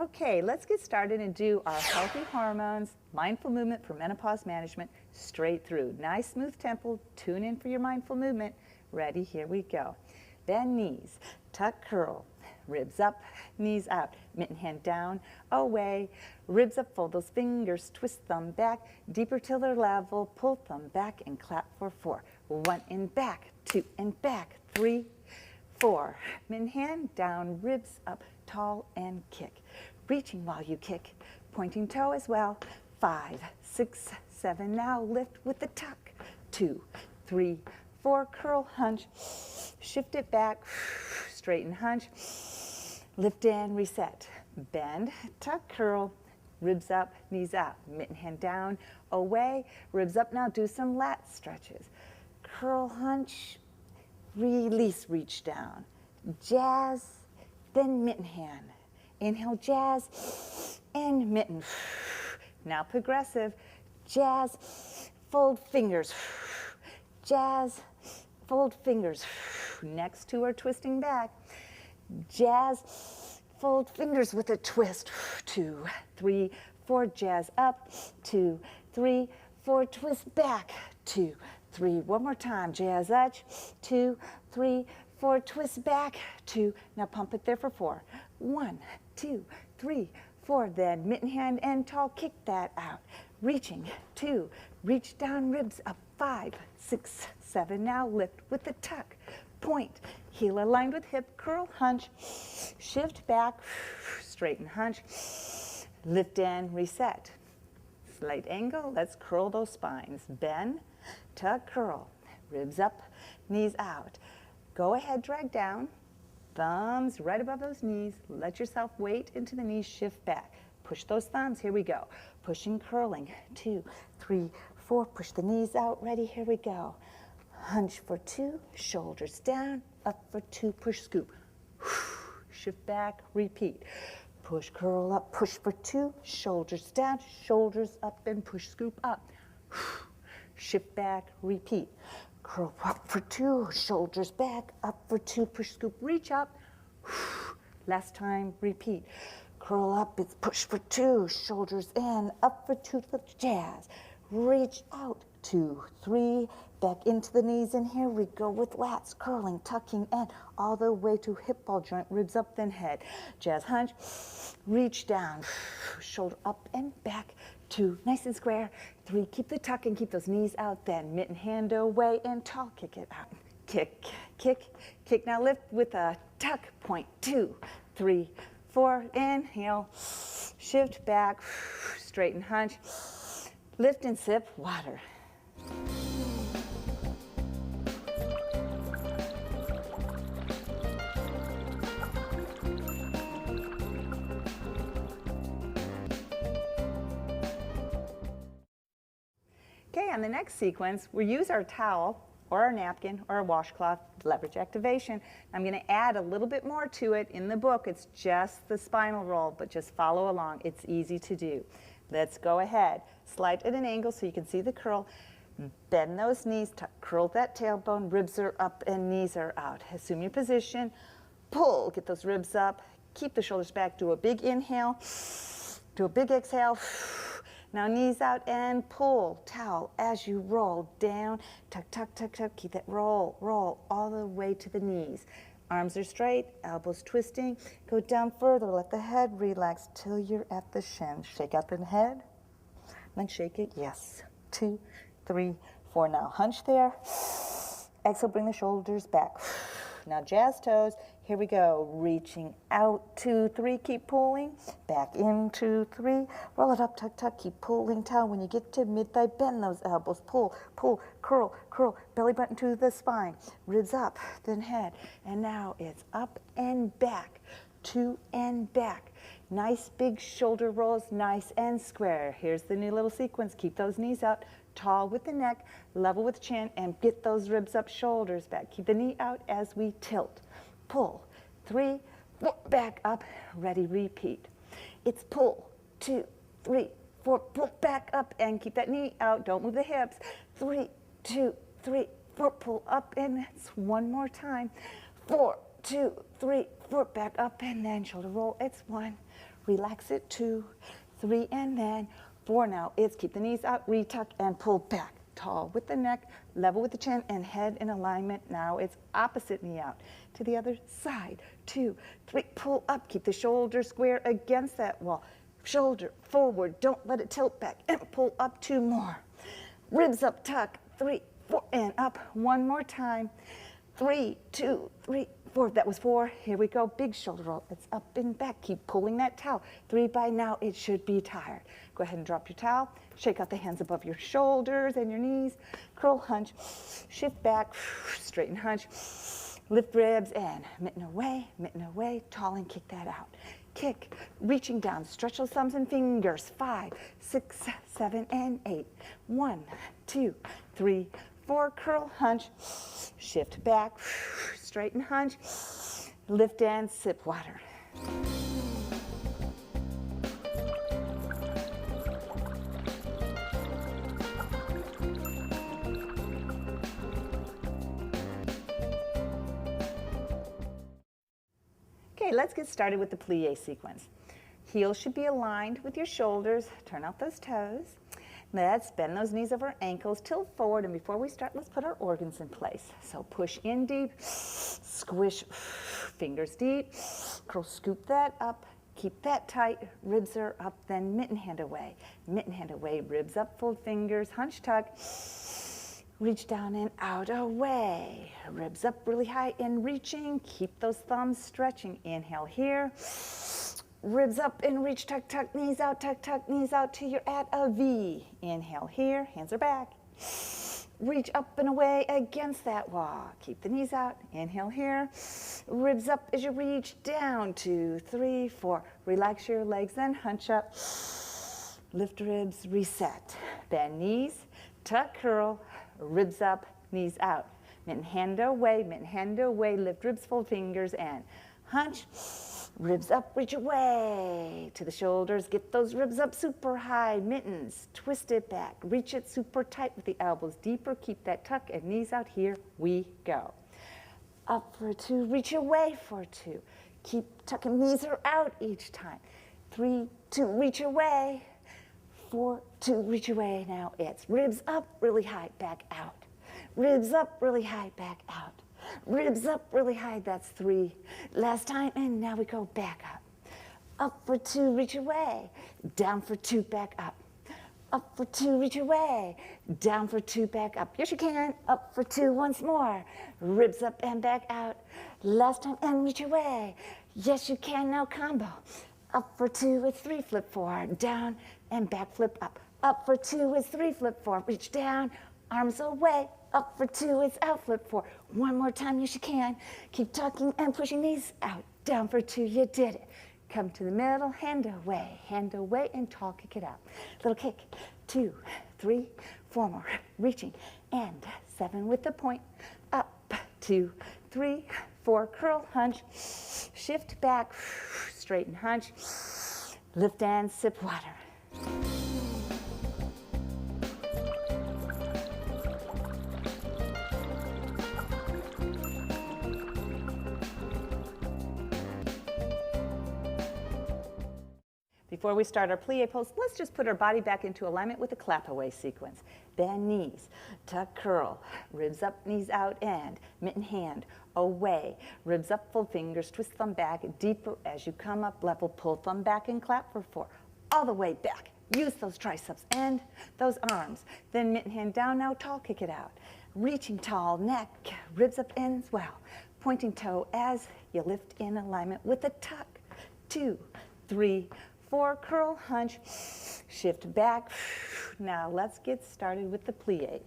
Okay, let's get started and do our healthy hormones, mindful movement for menopause management straight through. Nice smooth tempo, tune in for your mindful movement. Ready, here we go. Bend knees, tuck curl, ribs up, knees out, mitten hand down, away, ribs up, fold those fingers, twist thumb back, deeper till they're level, pull thumb back and clap for 4. 1 and back, 2 and back, 3, 4. Mitten hand down, ribs up, tall and kick. Reaching while you kick, pointing toe as well. 5, 6, 7, now lift with the tuck. 2, 3, 4, curl, hunch, shift it back, straighten, hunch, lift and reset. Bend, tuck, curl, ribs up, knees out, mitten hand down, away, ribs up. Now do some lat stretches. Curl, hunch, release, reach down, jazz, then mitten hand. Inhale, jazz, and mitten. Now progressive, jazz, fold fingers, jazz, fold fingers. Next two are twisting back. Jazz, fold fingers with a twist. 2, 3, 4, jazz up. 2, 3, 4, twist back. 2, 3, one more time, jazz up. 2, 3, 4, twist back. 2, now pump it there for 4. 1, 2, 3, 4, then mitten hand and tall, kick that out. Reaching, 2, reach down, ribs up, 5, 6, 7, now lift with the tuck. Point, heel aligned with hip, curl, hunch, shift back, straighten, hunch, lift and reset. Slight angle, let's curl those spines. Bend, tuck, curl, ribs up, knees out. Go ahead, drag down, thumbs right above those knees. Let yourself weight into the knees, shift back. Push those thumbs, here we go. Pushing, curling, 2, 3, 4, push the knees out, ready, here we go. Hunch for 2, shoulders down, up for 2, push, scoop. Shift back, repeat. Push, curl up, push for 2, shoulders down, shoulders up, and push, scoop up. Shift back, repeat. Curl up for 2, shoulders back, up for 2, push, scoop, reach up. Last time, repeat. Curl up, it's push for 2, shoulders in, up for 2, lift, jazz. Reach out, 2, 3, back into the knees, and here we go with lats, curling, tucking, and all the way to hip ball joint, ribs up, then head. Jazz, hunch, reach down, shoulder up and back, 2, nice and square, 3, keep the tuck and keep those knees out, then mitten hand away and tall, kick it out. Kick, kick, kick, now lift with a tuck, point, 2, 3, 4, inhale, shift back, straighten, hunch, lift and sip water. Okay, on the next sequence, we'll use our towel or our napkin or our washcloth, leverage activation. I'm going to add a little bit more to it. In the book, it's just the spinal roll, but just follow along. It's easy to do. Let's go ahead. Slide at an angle so you can see the curl. Bend those knees, curl that tailbone, ribs are up and knees are out. Assume your position. Pull, get those ribs up. Keep the shoulders back. Do a big inhale. Do a big exhale. Now knees out and pull, towel as you roll down, tuck, tuck, tuck, tuck, keep that roll, roll all the way to the knees. Arms are straight, elbows twisting, go down further, let the head relax till you're at the shin. Shake out the head, then shake it, yes. 2, 3, 4, now hunch there. Exhale, bring the shoulders back. Now jazz toes, here we go. Reaching out, 2, 3, keep pulling. Back in, 2, 3. Roll it up, tuck, tuck, keep pulling. Towel, when you get to mid-thigh, bend those elbows. Pull, pull, curl, curl. Belly button to the spine. Ribs up, then head. And now it's up and back, 2 and back. Nice big shoulder rolls, nice and square. Here's the new little sequence. Keep those knees out. Tall with the neck, level with chin, and get those ribs up, shoulders back. Keep the knee out as we tilt. Pull, 3, 4, back up, ready, repeat. It's pull, 2, 3, 4, pull back up and keep that knee out. Don't move the hips. 3, 2, 3, 4, pull up, and it's one more time. 4, 2, 3, 4, back up and then shoulder roll. It's 1, relax it, 2, 3, and then 4. Now it's keep the knees out, retuck and pull back. Tall with the neck, level with the chin, and head in alignment. Now it's opposite knee out to the other side. 2, 3, pull up, keep the shoulder square against that wall. Shoulder forward, don't let it tilt back, and pull up. 2 more. Ribs up, tuck, 3, 4, and up. 1 more time. 3, 2, 3, 4. That was 4. Here we go. Big shoulder roll. It's up and back. Keep pulling that towel. 3 by now. It should be tired. Go ahead and drop your towel. Shake out the hands above your shoulders and your knees. Curl, hunch. Shift back. Straighten, hunch. Lift ribs and mitten away. Tall and kick that out. Kick, reaching down. Stretch those thumbs and fingers. 5, 6, 7, and 8. 1, 2, 3, 4. Curl, hunch. Shift back. Straighten, hunch. Lift and sip water. Okay, let's get started with the plie sequence. Heels should be aligned with your shoulders. Turn out those toes. Let's bend those knees over ankles, tilt forward, and before we start, let's put our organs in place. So push in deep, squish, fingers deep, curl, scoop that up, keep that tight, ribs are up, then mitten hand away, ribs up, fold fingers, hunch tuck, reach down and out, away, ribs up really high and reaching, keep those thumbs stretching, inhale here, ribs up and reach, tuck, tuck, knees out, till you're at a V. Inhale here, hands are back. Reach up and away against that wall. Keep the knees out. Inhale here. Ribs up as you reach down. 2, 3, 4. Relax your legs and hunch up. Lift ribs, reset. Bend knees, tuck, curl, ribs up, knees out. Mitten hand away, lift ribs, fold fingers, and hunch. Ribs up, reach away to the shoulders. Get those ribs up super high. Mittens, twist it back. Reach it super tight with the elbows deeper. Keep that tuck and knees out. Here we go. Up for 2, reach away for 2. Keep tucking, knees are out each time. 3, 2, reach away. 4, 2, reach away. Now it's ribs up really high, back out. Ribs up really high, back out. Ribs up really high, that's 3. Last time, and now we go back up. Up for 2, reach away. Down for 2, back up. Up for 2, reach away. Down for 2, back up. Yes, you can. Up for 2, once more. Ribs up and back out. Last time, and reach away. Yes, you can. Now combo. Up for 2 is 3, flip 4. Down and back, flip up. Up for 2 is 3, flip 4. Reach down, arms away. Up for 2 is out, flip 4. One more time, yes you can. Keep tucking and pushing these out. Down for 2, you did it. Come to the middle, hand away, and tall, kick it out. Little kick, 2, 3, 4 more. Reaching, and 7 with the point. Up, 2, 3, 4, curl, hunch. Shift back, straighten, hunch. Lift and sip water. Before we start our plie pose, let's just put our body back into alignment with the clap away sequence. Bend knees, tuck, curl, ribs up, knees out, and mitten hand away. Ribs up, fold fingers, twist thumb back, deeper as you come up, level, pull thumb back and clap for 4. All the way back. Use those triceps and those arms. Then mitten hand down, now tall, kick it out. Reaching tall, neck, ribs up and swell. Pointing toe as you lift in alignment with a tuck. 2, 3, 4, curl, hunch, shift back. Now let's get started with the plie.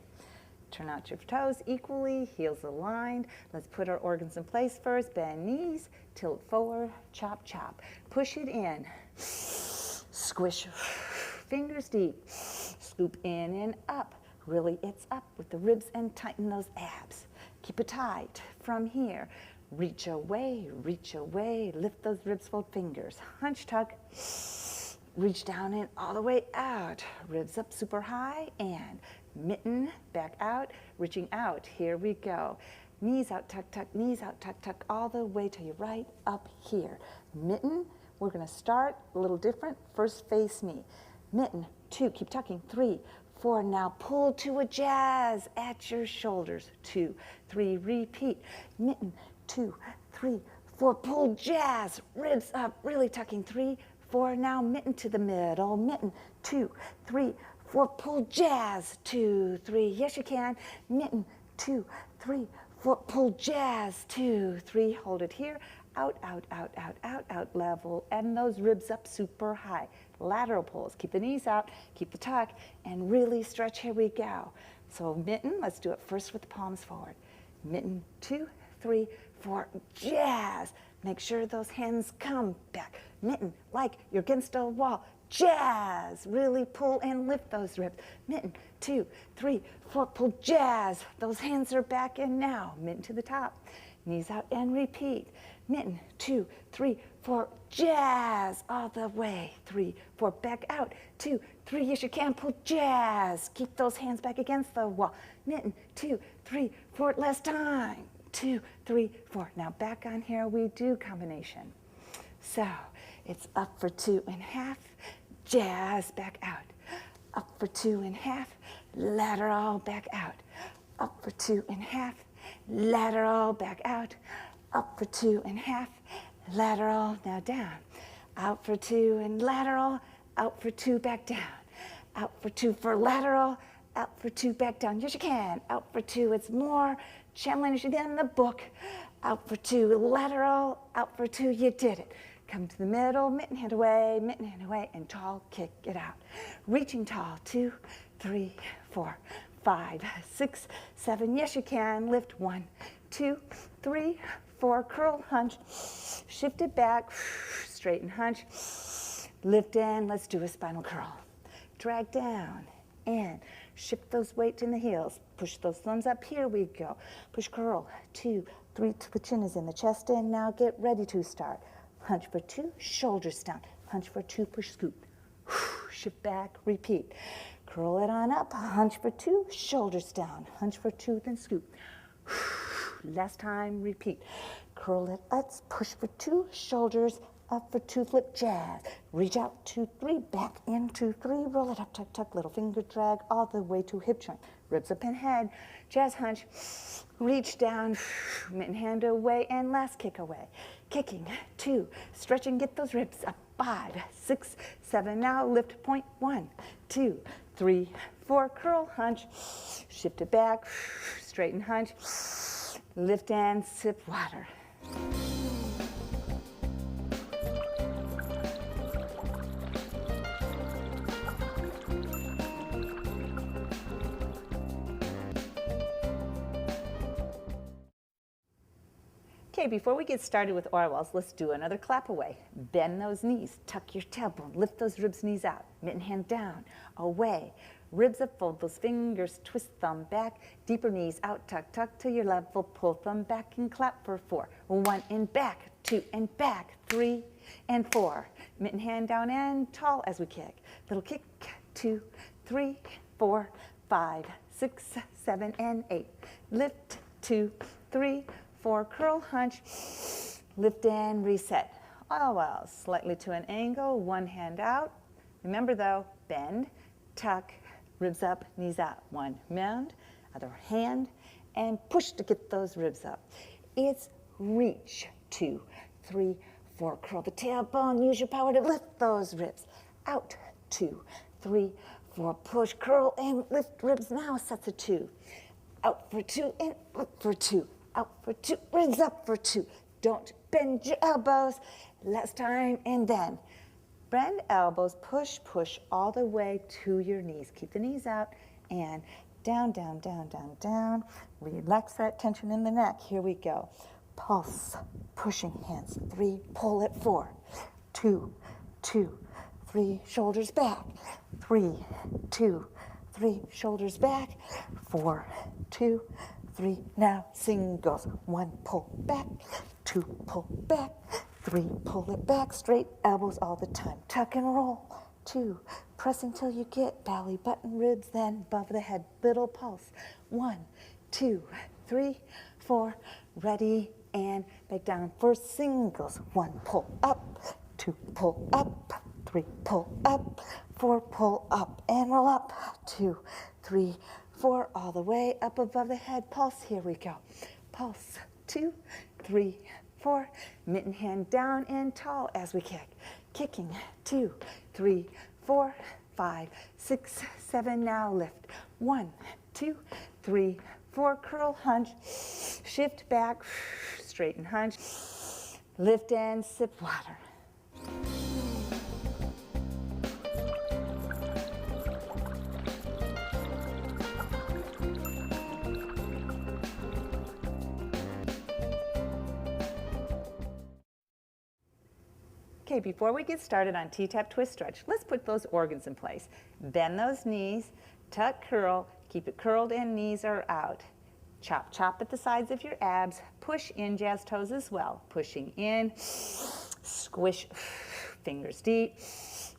Turn out your toes equally, heels aligned. Let's put our organs in place first. Bend knees, tilt forward, chop, chop. Push it in, squish, fingers deep, scoop in and up. Really, it's up with the ribs and tighten those abs. Keep it tight from here. Reach away, lift those ribs, fold fingers, hunch, tuck, reach down and all the way out. Ribs up super high and mitten, back out, reaching out. Here we go. knees out, tuck, tuck, knees out, tuck, tuck, all the way till you're right up here. Mitten, we're gonna start a little different. First face knee. Mitten, 2, keep tucking, 3, 4, now pull to a jazz at your shoulders. 2, 3, repeat. Mitten, 2, 3, 4, pull jazz, ribs up, really tucking. 3, 4, now mitten to the middle. Mitten, 2, 3, 4, pull jazz. 2, 3, yes you can. Mitten, 2, 3, 4, pull jazz. 2, 3, hold it here. Out, out, out, out, out, out, level, and those ribs up super high. Lateral pulls, keep the knees out, keep the tuck, and really stretch. Here we go. So mitten, let's do it first with the palms forward. Mitten, 2, 3, 4, jazz. Make sure those hands come back. Mitten, like you're against a wall. Jazz, really pull and lift those ribs. Mitten, 2, 3, 4, pull jazz. Those hands are back and now. Mitten to the top, knees out and repeat. Mitten, 2, 3, 4, jazz, all the way. 3, 4, back out. 2, 3, yes you can, pull jazz. Keep those hands back against the wall. Mitten, 2, 3, 4, last time. 2, 3, 4. Now back on here, we do combination. So it's up for 2.5, jazz, back out. Up for 2.5, lateral, back out. Up for 2.5, lateral, back out. Up for 2.5, lateral, now down. Out for 2 and lateral, out for 2, back down. Out for 2 for lateral, out for 2, back down. Yes, you can. Out for 2, it's more challenging than the book. Out for 2, lateral, out for 2, you did it. Come to the middle, mitten hand away, and tall, kick it out. Reaching tall, 2, 3, 4, 5, 6, 7, yes you can. Lift 1, 2, 3, 4, curl, hunch, shift it back, straighten, hunch, lift in, let's do a spinal curl. Drag down and shift those weights in the heels. Push those thumbs up, here we go. Push, curl, 2, 3, till the chin is in, the chest in, now get ready to start. Hunch for 2, shoulders down, hunch for 2, push, scoop. Shift back, repeat. Curl it on up, hunch for 2, shoulders down, hunch for 2, then scoop. Last time, repeat. Curl it, let's push for 2, shoulders, up for 2, flip, jazz. Reach out, 2, 3, back in, 2, 3, roll it up, tuck, tuck, little finger drag, all the way to hip joint. Ribs up and head, jazz hunch, reach down, mitten hand away, and last kick away. Kicking, 2, stretch and get those ribs up, 5, 6, 7, now lift, point, 1, 2, 3, 4, curl, hunch, shift it back, straighten, hunch, lift and sip water. Okay, before we get started with Orwells, let's do another clap away. Bend those knees, tuck your tailbone, lift those ribs, knees out, mitten hand down, away. Ribs up, fold those fingers, twist thumb back, deeper knees out, tuck, tuck to your level, pull thumb back and clap for 4. 1 and back, 2 and back, 3 and 4. Mitten hand down and tall as we kick. Little kick, 2, 3, 4, 5, 6, 7, and 8. Lift, 2, 3, 4, curl, hunch, lift and reset. Oh well, slightly to an angle, one hand out. Remember though, bend, tuck, ribs up, knees out. One mound, other hand, and push to get those ribs up. It's reach, 2, 3, 4, curl the tailbone, use your power to lift those ribs. Out, 2, 3, 4, push, curl, and lift ribs. Now sets of 2. Out for 2 and up for 2. Out for 2, ribs up for 2. Don't bend your elbows. Last time, and then bend elbows, push, push all the way to your knees. Keep the knees out and down, down, down, down, down. Relax that tension in the neck. Here we go. Pulse, pushing hands. 3, pull it, 4, 2, 2, 3, shoulders back. 3, 2, 3, shoulders back. 4, 2, 3, now singles. 1, pull back, 2, pull back, 3, pull it back, straight elbows all the time. Tuck and roll. 2, press until you get belly button, ribs, then above the head. Little pulse. 1, 2, 3, 4, ready, and back down for singles. 1, pull up, 2, pull up, 3, pull up, 4, pull up, and roll up, 2, 3, 4, all the way up above the head. Pulse, here we go. Pulse, 2, 3, 4, mitten hand down and tall as we kick. Kicking, 2, 3, 4, 5, 6, 7, now lift. 1, 2, 3, 4, curl, hunch, shift back, straighten, hunch, lift and sip water. Okay, before we get started on T-Tap twist stretch, let's put those organs in place. Bend those knees, tuck, curl, keep it curled and knees are out. Chop, chop at the sides of your abs, push in, jazz toes as well. Pushing in, squish, fingers deep,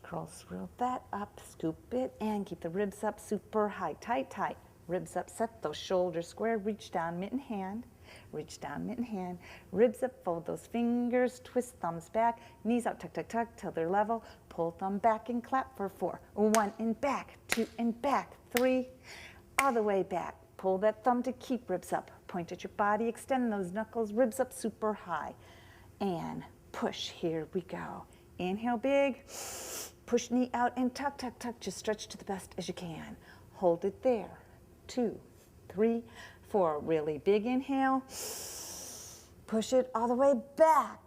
curl, swirl that up, scoop it, and keep the ribs up super high, tight, tight. Ribs up, set those shoulders square, reach down, mitten hand. Reach down, mitten hand, ribs up, fold those fingers, twist thumbs back, knees out, tuck, tuck, tuck, till they're level. Pull thumb back and clap for 4. 1 and back, 2 and back, 3, all the way back. Pull that thumb to keep ribs up. Point at your body, extend those knuckles, ribs up super high. And push, here we go. Inhale big, push knee out and tuck, tuck, tuck, just stretch to the best as you can. Hold it there, 2, 3, 4, really big inhale, push it all the way back,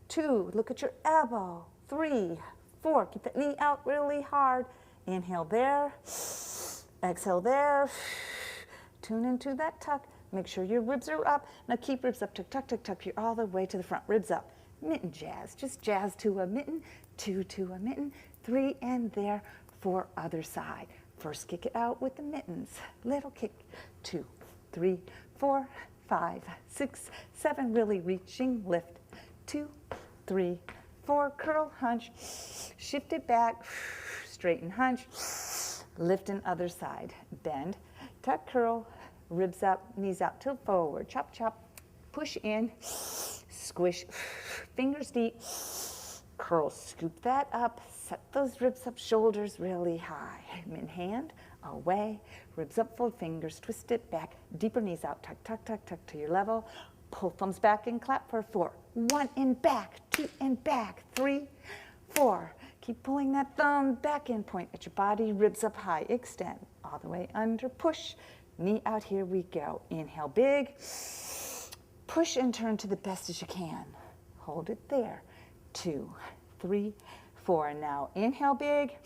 2, look at your elbow, 3, 4, keep that knee out really hard, inhale there, exhale there, tune into that tuck, make sure your ribs are up, now keep ribs up, tuck, tuck, tuck, tuck, you're all the way to the front, ribs up, mitten jazz, just jazz to a mitten, 2 to a mitten, 3, and there for other side. First kick it out with the mittens, little kick, 2, 3, 4, 5, 6, 7, really reaching, lift, 2, 3, 4, curl, hunch, shift it back, straighten, hunch, lift and other side, bend, tuck, curl, ribs up, knees out, tilt forward, chop, chop, push in, squish, fingers deep, curl, scoop that up, set those ribs up, shoulders really high, mid hand, away, ribs up, fold fingers, twist it back, deeper knees out, tuck, tuck, tuck, tuck to your level, pull thumbs back and clap for 4, 1 and back, 2 and back, 3, 4, keep pulling that thumb back in, point at your body, ribs up high, extend, all the way under, push, knee out, here we go, inhale big, push and turn to the best as you can, hold it there, 2, 3, 4, now inhale big,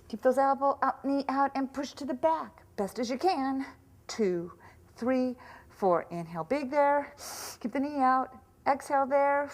keep those elbow up, knee out, and push to the back, best as you can, 2, 3, 4, inhale big there, keep the knee out, exhale there,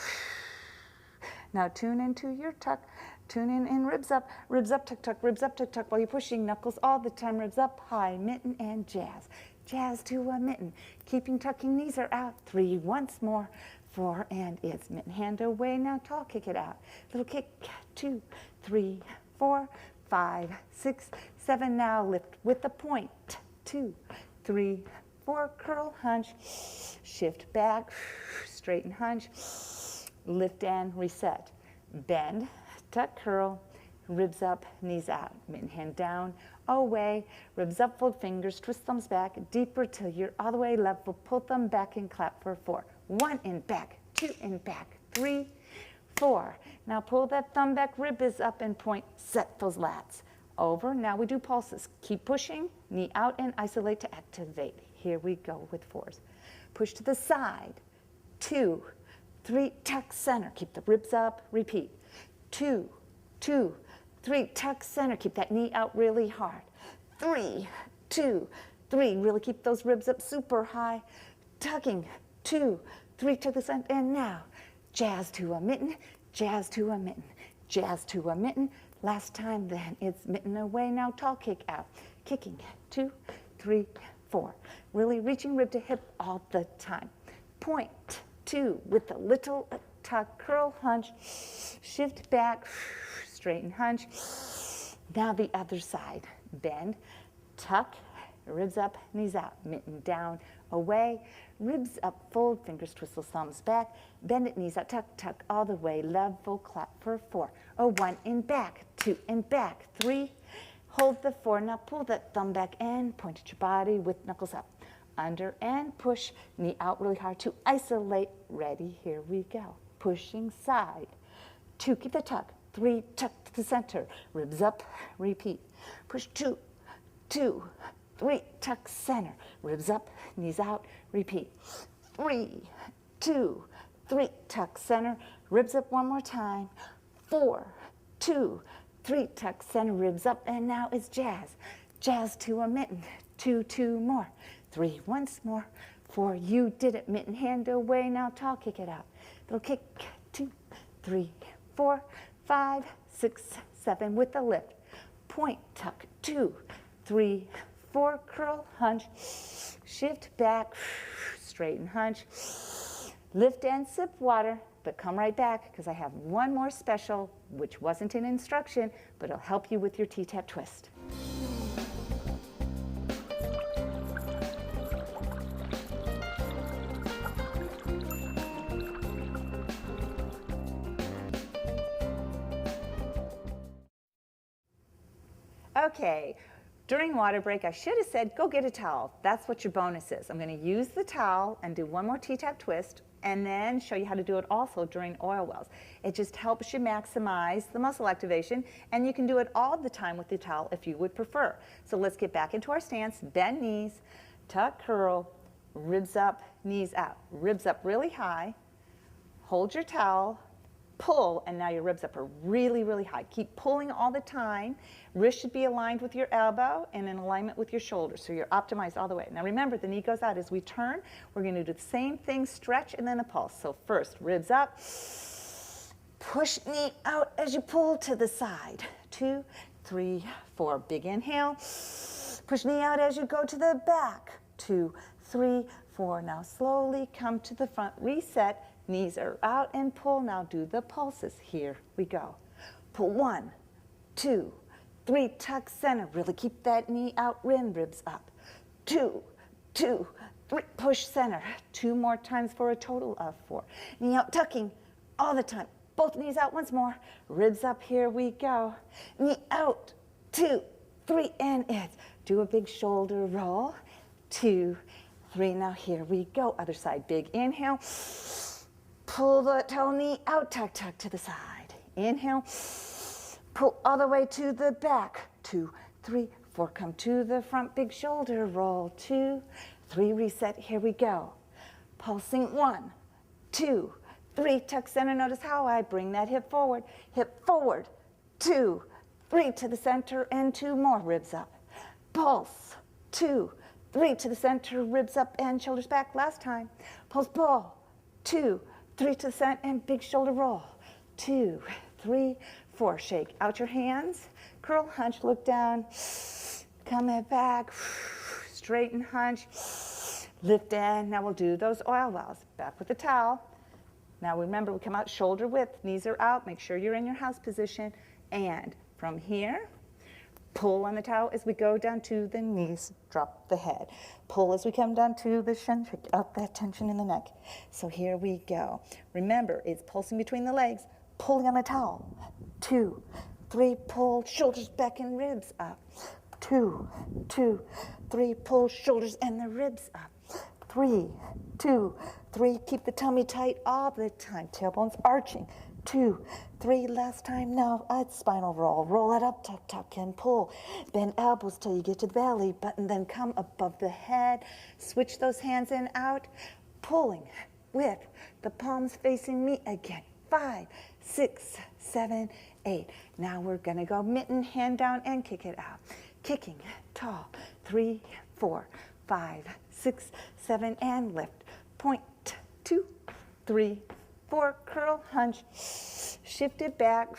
now tune into your tuck, tune in ribs up, tuck, tuck, ribs up, tuck, tuck, while you're pushing knuckles all the time, ribs up, high, mitten, and jazz, jazz to a mitten, keeping tucking, knees are out, 3, once more, 4, and it's mitten hand away, now tall, kick it out, little kick, 2, 3, 4, 5, 6, 7, now lift with the point, 2, 3, 4, curl, hunch, shift back, straighten, hunch, lift and reset, bend, tuck, curl, ribs up, knees out, mitten hand down, away, ribs up, fold fingers, twist thumbs back, deeper till you're all the way level, pull thumb back and clap for 4, 1 and back, 2 and back, 3, 4. Now pull that thumb back, rib is up and point, set those lats. Over, now we do pulses. Keep pushing, knee out and isolate to activate. Here we go with 4s. Push to the side, 2, 3, tuck center, keep the ribs up, repeat. 2, 2, 3, tuck center, keep that knee out really hard. 3, 2, 3, really keep those ribs up super high. Tucking, 2, 3, tuck the center, and now jazz to a mitten, jazz to a mitten, jazz to a mitten. Last time then, it's mitten away, now tall kick out. Kicking, 2, 3, 4. Really reaching rib to hip all the time. Point, 2, with a little tuck, curl, hunch, shift back, straighten, hunch. Now the other side, bend, tuck, ribs up, knees out, mitten down, away, ribs up, fold, fingers twistle, thumbs back, bend it, knees out, tuck, tuck, all the way, level, clap for 4. Oh, 1 in back, 2 in back, 3, hold the 4, now pull that thumb back and point at your body with knuckles up, under and push, knee out really hard to isolate, ready, here we go, pushing side, 2, keep the tuck, 3, tuck to the center, ribs up, repeat, push 2, 2, 3, tuck center, ribs up, knees out, repeat, 3, 2, 3, tuck center, ribs up one more time, 4, 2, 3, tuck center, ribs up, and now it's jazz, jazz to a mitten, 2, 2 more, 3, once more, 4, you did it, mitten hand away, now tall, kick it out, little kick, 2, 3, 4, 5, 6, 7 with the lift, point, tuck, 2, 3, 4, curl, hunch, shift back, straighten, hunch, lift and sip water, but come right back because I have one more special, which wasn't in instruction, but it'll help you with your T-Tapp twist. Okay, during water break, I should have said, go get a towel. That's what your bonus is. I'm going to use the towel and do one more T-Tapp twist and then show you how to do it also during oil wells. It just helps you maximize the muscle activation, and you can do it all the time with the towel if you would prefer. So let's get back into our stance, bend knees, tuck, curl, ribs up, knees out. Ribs up really high, hold your towel, pull, and now your ribs up are really, really high. Keep pulling all the time. Wrist should be aligned with your elbow and in alignment with your shoulder, so you're optimized all the way. Now remember, the knee goes out as we turn. We're going to do the same thing, stretch, and then a pulse. So first, ribs up, push knee out as you pull to the side. 2, 3, 4, big inhale. Push knee out as you go to the back. 2, 3, 4, now slowly come to the front, reset. Knees are out and pull. Now do the pulses. Here we go. Pull 1, 2, 3, tuck center. Really keep that knee out, ribs up. 2, 2, 3, push center. 2 more times for a total of 4. Knee out, tucking all the time. Both knees out once more. Ribs up, here we go. Knee out, 2, 3, and it's. Do a big shoulder roll. 2, 3, now here we go. Other side, big inhale. Pull the toe, knee out, tuck, tuck to the side. Inhale, pull all the way to the back. 2, 3, 4, come to the front, big shoulder roll. 2, 3, reset, here we go. Pulsing 1, 2, 3, tuck center. Notice how I bring that hip forward, 2, 3 to the center, and 2 more, ribs up. Pulse, 2, 3 to the center, ribs up and shoulders back. Last time, pulse, pull, 2, 3 to the center and big shoulder roll. 2, 3, 4. Shake out your hands. Curl, hunch, look down. Come it back. Straighten, hunch. Lift in. Now we'll do those oil wells. Back with the towel. Now remember, we come out shoulder width. Knees are out. Make sure you're in your house position. And from here, pull on the towel as we go down to the knees, drop the head. Pull as we come down to the shin, pick up that tension in the neck. So here we go. Remember, it's pulsing between the legs, pulling on the towel. 2, 3, pull, shoulders back and ribs up. 2, 2, 3, pull, shoulders and the ribs up. 3, 2, 3, keep the tummy tight all the time, tailbones arching. 2, 3, last time. Now a spinal roll. Roll it up, tuck, tuck, and pull. Bend elbows till you get to the belly button, then come above the head. Switch those hands in, out, pulling with the palms facing me again. 5, 6, 7, 8. Now we're going to go mitten, hand down, and kick it out. Kicking, tall. 3, 4, 5, 6, 7, and lift. Point, 2, 3, 4, curl, hunch, shift it back,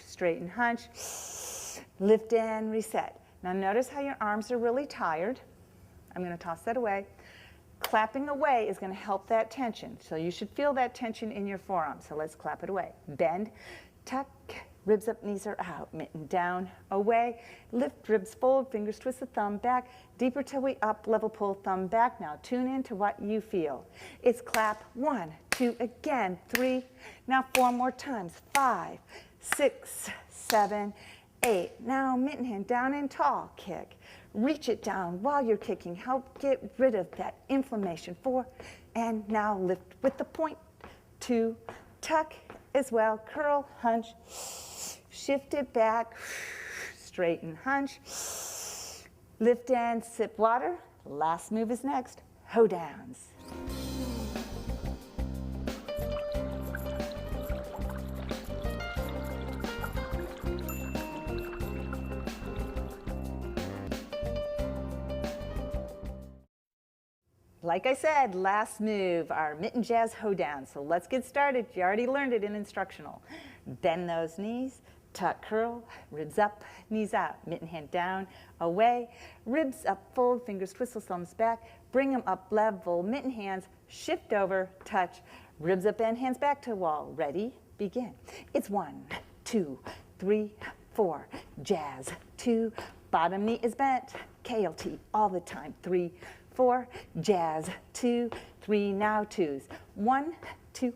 straighten, hunch, lift and reset. Now notice how your arms are really tired. I'm going to toss that away. Clapping away is going to help that tension. So you should feel that tension in your forearm. So let's clap it away. Bend, tuck, ribs up, knees are out, mitten down, away, lift, ribs fold, fingers twist the thumb back, deeper toe up, level pull, thumb back. Now tune in to what you feel. It's clap, 1, 2, again, 3, now 4 more times, 5, 6, 7, 8. Now mitten hand down and tall, kick. Reach it down while you're kicking. Help get rid of that inflammation. 4, and now lift with the point. 2, tuck as well, curl, hunch, shift it back, straighten, hunch, lift and sip water. Last move is next, Hoe Downs. Like I said, last move, our mitten jazz Hoe Downs. So let's get started. You already learned it in instructional. Bend those knees, tuck, curl, ribs up, knees out, mitten hand down, away, ribs up, fold, fingers twist, thumbs back, bring them up, level, mitten hands, shift over, touch, ribs up and hands back to wall. Ready? Begin. It's 1, 2, 3, 4, jazz, 2, bottom knee is bent, KLT all the time, 3, 4, jazz, 2, 3, now 2s, 1, 2,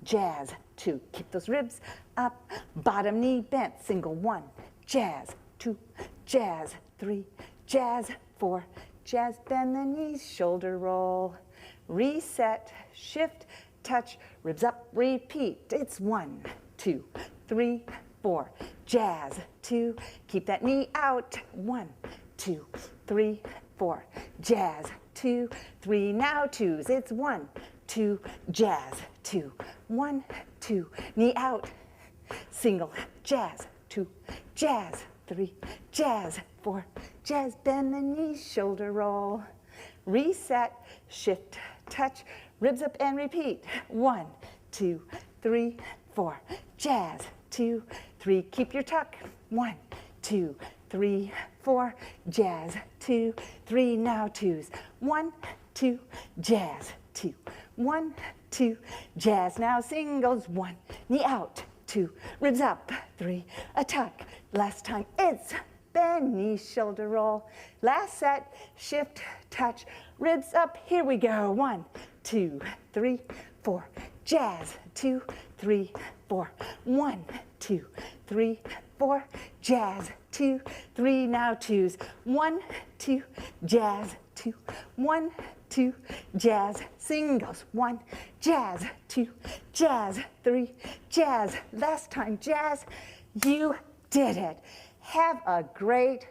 jazz, 2, keep those ribs up, bottom knee bent, single 1, jazz, 2, jazz, 3, jazz, 4, jazz, bend the knees, shoulder roll, reset, shift, touch, ribs up, repeat, it's 1, 2, 3, 4, jazz, 2, keep that knee out, 1, 2, 3, 4, jazz, 2, 3, now 2s, it's 1, 2, jazz, 2, 1, 2, knee out, single, jazz, 2, jazz, 3, jazz, 4, jazz, bend the knees, shoulder roll, reset, shift, touch, ribs up and repeat, 1, 2, 3, 4, jazz, 2, 3, keep your tuck, 1, 2, 3, 4, jazz, 2, 3, now 2s, 1, 2, jazz, 2, 1, 2, jazz, now singles, 1, knee out, 2, ribs up, 3, a tuck, last time, it's bend, knee, shoulder roll, last set, shift, touch, ribs up, here we go, 1, 2, 3, 4, jazz, 2, 3, 4, 1, 2, 3, 4, jazz, 2, 3, now 2s, 1, 2, jazz, 2, 1, 2, jazz, singles, 1, jazz, 2, jazz, 3, jazz, last time, jazz, you did it. Have a great